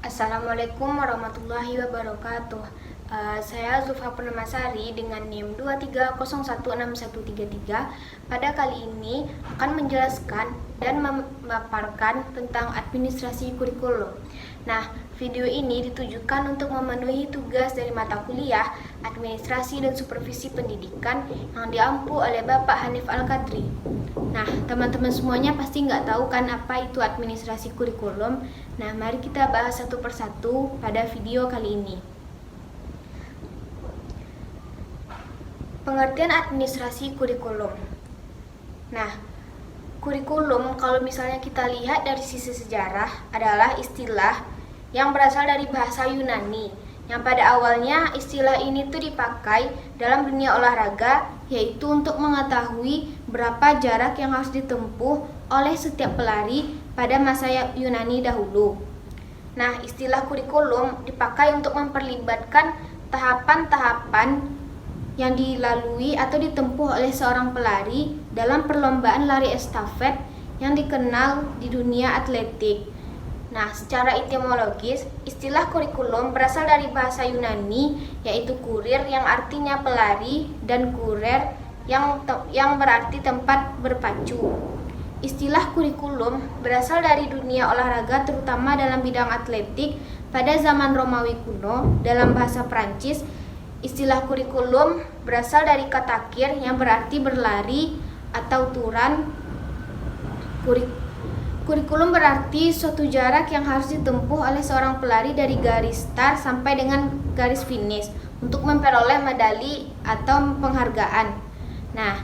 Assalamualaikum warahmatullahi wabarakatuh. Saya Zulfa Purnamasari dengan NIM 23016133. Pada kali ini akan menjelaskan dan memaparkan tentang administrasi kurikulum. Nah, video ini ditujukan untuk memenuhi tugas dari mata kuliah Administrasi dan Supervisi Pendidikan yang diampu oleh Bapak Hanif Al-Qadri. Nah, teman-teman semuanya pasti nggak tahu kan apa itu administrasi kurikulum. Nah, mari kita bahas satu persatu pada video kali ini. Pengertian administrasi kurikulum. Nah, kurikulum kalau misalnya kita lihat dari sisi sejarah adalah istilah yang berasal dari bahasa Yunani, yang pada awalnya istilah ini tuh dipakai dalam dunia olahraga, yaitu untuk mengetahui berapa jarak yang harus ditempuh oleh setiap pelari pada masa Yunani dahulu. Nah, istilah kurikulum dipakai untuk memperlibatkan tahapan-tahapan yang dilalui atau ditempuh oleh seorang pelari dalam perlombaan lari estafet yang dikenal di dunia atletik. Nah, secara etimologis, istilah kurikulum berasal dari bahasa Yunani, yaitu kurir yang artinya pelari dan kurer yang berarti tempat berpacu. Istilah kurikulum berasal dari dunia olahraga terutama dalam bidang atletik pada zaman Romawi kuno. Dalam bahasa Prancis, istilah kurikulum berasal dari kata kir yang berarti berlari atau turan. Kurikulum berarti suatu jarak yang harus ditempuh oleh seorang pelari dari garis start sampai dengan garis finish untuk memperoleh medali atau penghargaan. Nah,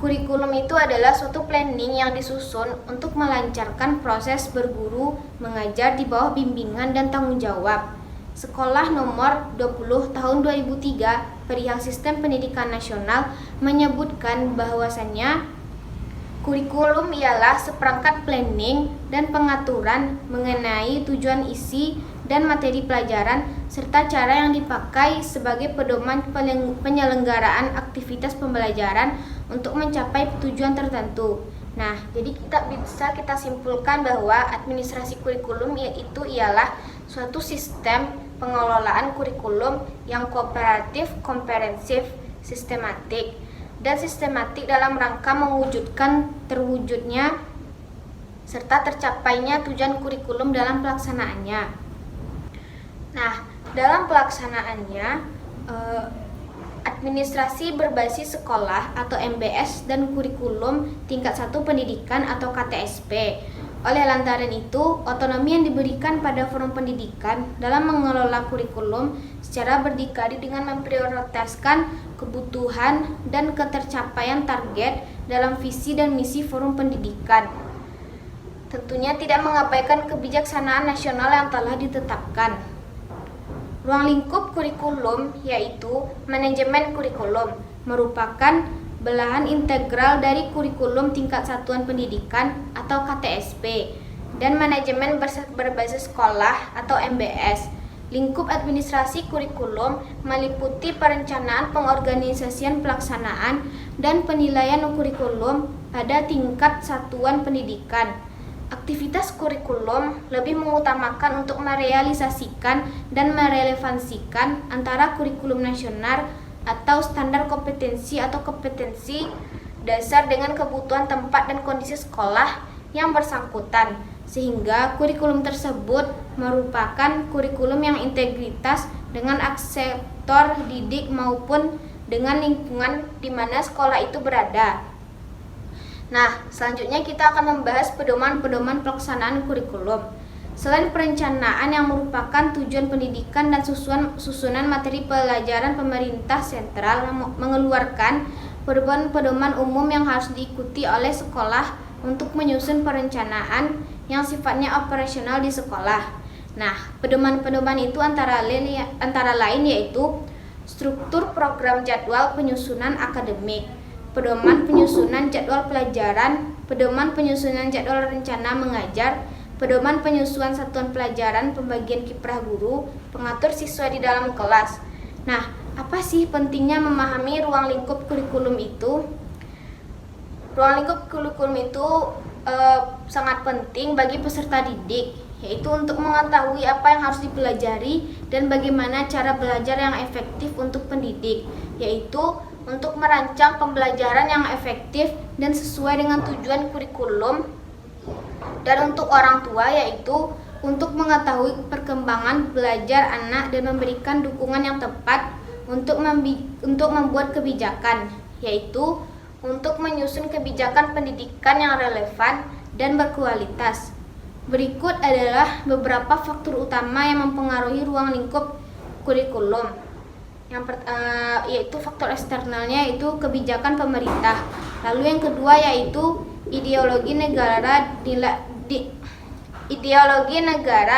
kurikulum itu adalah suatu planning yang disusun untuk melancarkan proses berguru mengajar di bawah bimbingan dan tanggung jawab. Sekolah nomor 20 tahun 2003 perihal Sistem Pendidikan Nasional menyebutkan bahwasannya kurikulum ialah seperangkat planning dan pengaturan mengenai tujuan isi dan materi pelajaran serta cara yang dipakai sebagai pedoman penyelenggaraan aktivitas pembelajaran untuk mencapai tujuan tertentu. Nah, jadi kita simpulkan bahwa administrasi kurikulum ialah suatu sistem pengelolaan kurikulum yang kooperatif, komprehensif, sistematik, dan sistematik dalam rangka mewujudkan terwujudnya serta tercapainya tujuan kurikulum dalam pelaksanaannya. Nah, dalam pelaksanaannya, administrasi berbasis sekolah atau MBS dan kurikulum tingkat 1 pendidikan atau KTSP. Oleh lantaran itu, otonomi yang diberikan pada forum pendidikan dalam mengelola kurikulum secara berdikari dengan memprioritaskan kebutuhan dan ketercapaian target dalam visi dan misi forum pendidikan. Tentunya tidak mengabaikan kebijaksanaan nasional yang telah ditetapkan. Ruang lingkup kurikulum yaitu manajemen kurikulum merupakan belahan integral dari kurikulum tingkat satuan pendidikan atau KTSP dan manajemen berbasis sekolah atau MBS. Lingkup administrasi kurikulum meliputi perencanaan, pengorganisasian, pelaksanaan, dan penilaian kurikulum pada tingkat satuan pendidikan. Aktivitas kurikulum lebih mengutamakan untuk merealisasikan dan merelevansikan antara kurikulum nasional atau standar kompetensi atau kompetensi dasar dengan kebutuhan tempat dan kondisi sekolah yang bersangkutan, sehingga kurikulum tersebut merupakan kurikulum yang integritas dengan akseptor didik maupun dengan lingkungan di mana sekolah itu berada. Nah, selanjutnya kita akan membahas pedoman-pedoman pelaksanaan kurikulum. Selain perencanaan yang merupakan tujuan pendidikan dan susunan materi pelajaran, pemerintah sentral mengeluarkan pedoman-pedoman umum yang harus diikuti oleh sekolah untuk menyusun perencanaan yang sifatnya operasional di sekolah. Nah, pedoman-pedoman itu antara lain yaitu struktur program jadwal penyusunan akademik, pedoman penyusunan jadwal pelajaran, pedoman penyusunan jadwal rencana mengajar, pedoman penyusunan satuan pelajaran, pembagian kiprah guru, pengatur siswa di dalam kelas. Nah, apa sih pentingnya memahami ruang lingkup kurikulum itu? Ruang lingkup kurikulum itu sangat penting bagi peserta didik yaitu untuk mengetahui apa yang harus dipelajari dan bagaimana cara belajar yang efektif untuk pendidik, yaitu untuk merancang pembelajaran yang efektif dan sesuai dengan tujuan kurikulum, dan untuk orang tua yaitu untuk mengetahui perkembangan belajar anak dan memberikan dukungan yang tepat untuk membuat kebijakan, yaitu untuk menyusun kebijakan pendidikan yang relevan dan berkualitas. Berikut adalah beberapa faktor utama yang mempengaruhi ruang lingkup kurikulum. Yaitu faktor eksternalnya yaitu kebijakan pemerintah. Lalu yang kedua yaitu ideologi negara,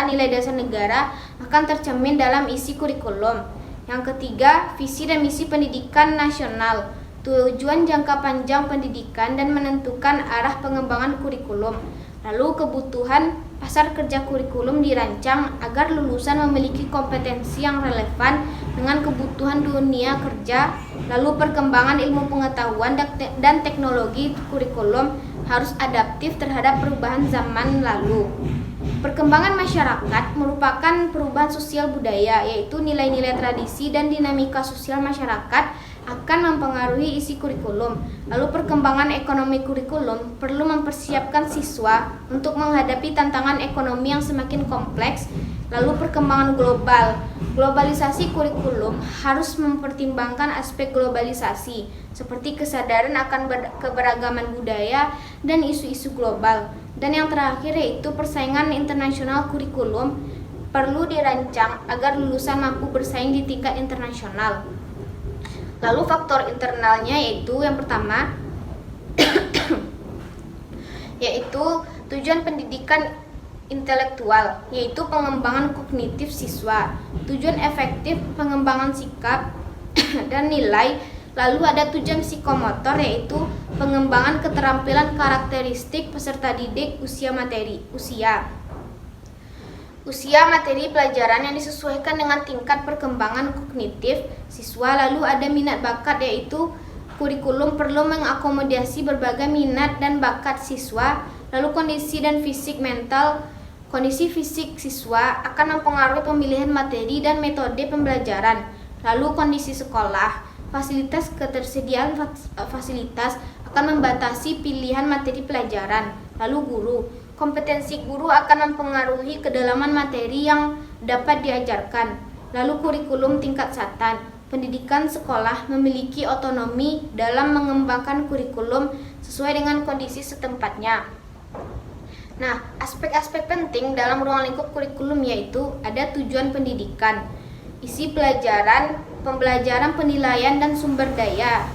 nilai dasar negara akan tercermin dalam isi kurikulum. Yang ketiga, visi dan misi pendidikan nasional, tujuan jangka panjang pendidikan dan menentukan arah pengembangan kurikulum. Lalu kebutuhan pasar kerja kurikulum dirancang agar lulusan memiliki kompetensi yang relevan dengan kebutuhan dunia kerja. Lalu perkembangan ilmu pengetahuan dan teknologi kurikulum harus adaptif terhadap perubahan zaman lalu. Perkembangan masyarakat merupakan perubahan sosial budaya, yaitu nilai-nilai tradisi dan dinamika sosial masyarakat akan mempengaruhi isi kurikulum. Lalu perkembangan ekonomi kurikulum perlu mempersiapkan siswa untuk menghadapi tantangan ekonomi yang semakin kompleks. Lalu perkembangan globalisasi kurikulum harus mempertimbangkan aspek globalisasi seperti kesadaran akan keberagaman budaya dan isu-isu global. Dan yang terakhir yaitu persaingan internasional kurikulum perlu dirancang agar lulusan mampu bersaing di tingkat internasional. Lalu faktor internalnya yaitu yang pertama yaitu tujuan pendidikan intelektual, yaitu pengembangan kognitif siswa, tujuan efektif pengembangan sikap dan nilai. Lalu ada tujuan psikomotor yaitu pengembangan keterampilan karakteristik peserta didik usia materi pelajaran yang disesuaikan dengan tingkat perkembangan kognitif siswa. Lalu ada minat bakat yaitu kurikulum perlu mengakomodasi berbagai minat dan bakat siswa. Lalu kondisi dan fisik mental. Kondisi fisik siswa akan mempengaruhi pemilihan materi dan metode pembelajaran. Lalu kondisi sekolah. Ketersediaan fasilitas akan membatasi pilihan materi pelajaran. Lalu guru. Kompetensi guru akan mempengaruhi kedalaman materi yang dapat diajarkan. Lalu kurikulum tingkat satan. Pendidikan sekolah memiliki otonomi dalam mengembangkan kurikulum sesuai dengan kondisi setempatnya. Nah, aspek-aspek penting dalam ruang lingkup kurikulum yaitu ada tujuan pendidikan, isi pelajaran, pembelajaran, penilaian, dan sumber daya.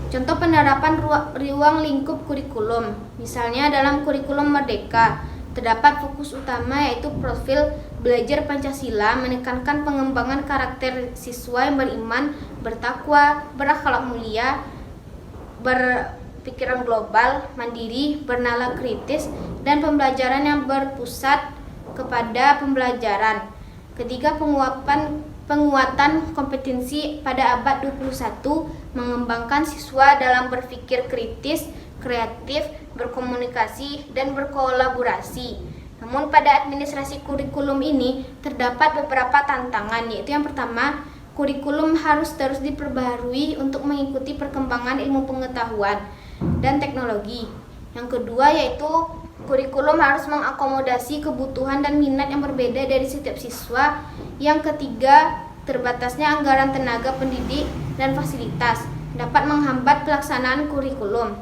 Contoh penerapan ruang lingkup kurikulum, misalnya dalam kurikulum Merdeka, terdapat fokus utama yaitu profil belajar Pancasila, menekankan pengembangan karakter siswa yang beriman, bertakwa, berakhlak mulia, berpikiran global, mandiri, bernalar kritis, dan pembelajaran yang berpusat kepada pembelajaran. Ketiga, penguatan kompetensi pada abad 21, mengembangkan siswa dalam berpikir kritis, kreatif, berkomunikasi, dan berkolaborasi. Namun pada administrasi kurikulum ini terdapat beberapa tantangan, yaitu yang pertama, kurikulum harus terus diperbaharui untuk mengikuti perkembangan ilmu pengetahuan dan teknologi. Yang kedua yaitu kurikulum harus mengakomodasi kebutuhan dan minat yang berbeda dari setiap siswa. Yang ketiga, terbatasnya anggaran tenaga pendidik dan fasilitas dapat menghambat pelaksanaan kurikulum.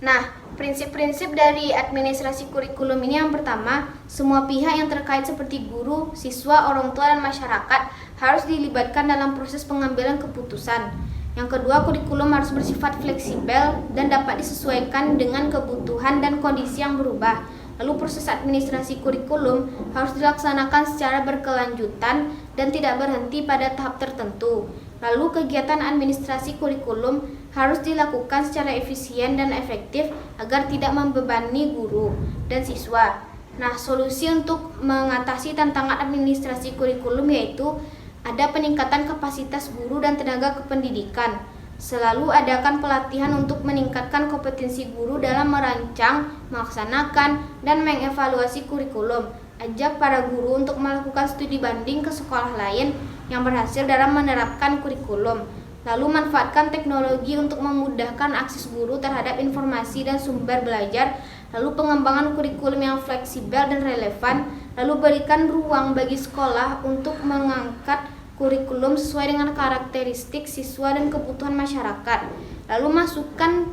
Nah, prinsip-prinsip dari administrasi kurikulum ini yang pertama, semua pihak yang terkait seperti guru, siswa, orang tua, dan masyarakat harus dilibatkan dalam proses pengambilan keputusan. Yang kedua, kurikulum harus bersifat fleksibel dan dapat disesuaikan dengan kebutuhan dan kondisi yang berubah. Lalu proses administrasi kurikulum harus dilaksanakan secara berkelanjutan dan tidak berhenti pada tahap tertentu. Lalu kegiatan administrasi kurikulum harus dilakukan secara efisien dan efektif agar tidak membebani guru dan siswa. Nah, solusi untuk mengatasi tantangan administrasi kurikulum yaitu ada peningkatan kapasitas guru dan tenaga kependidikan. Selalu adakan pelatihan untuk meningkatkan kompetensi guru dalam merancang, melaksanakan, dan mengevaluasi kurikulum. Ajak para guru untuk melakukan studi banding ke sekolah lain yang berhasil dalam menerapkan kurikulum. Lalu manfaatkan teknologi untuk memudahkan akses guru terhadap informasi dan sumber belajar. Lalu pengembangan kurikulum yang fleksibel dan relevan. Lalu berikan ruang bagi sekolah untuk mengangkat kurikulum sesuai dengan karakteristik siswa dan kebutuhan masyarakat. Lalu masukkan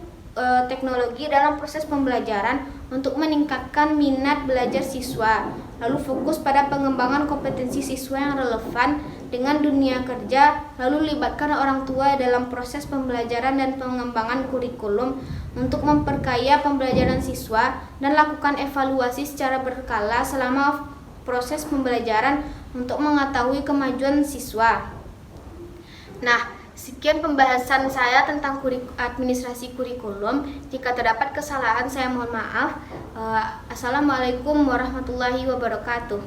teknologi dalam proses pembelajaran untuk meningkatkan minat belajar siswa. Lalu fokus pada pengembangan kompetensi siswa yang relevan dengan dunia kerja. Lalu libatkan orang tua dalam proses pembelajaran dan pengembangan kurikulum untuk memperkaya pembelajaran siswa, dan lakukan evaluasi secara berkala selama proses pembelajaran untuk mengetahui kemajuan siswa. Nah, sekian pembahasan saya tentang administrasi kurikulum. Jika terdapat kesalahan, saya mohon maaf. Assalamualaikum warahmatullahi wabarakatuh.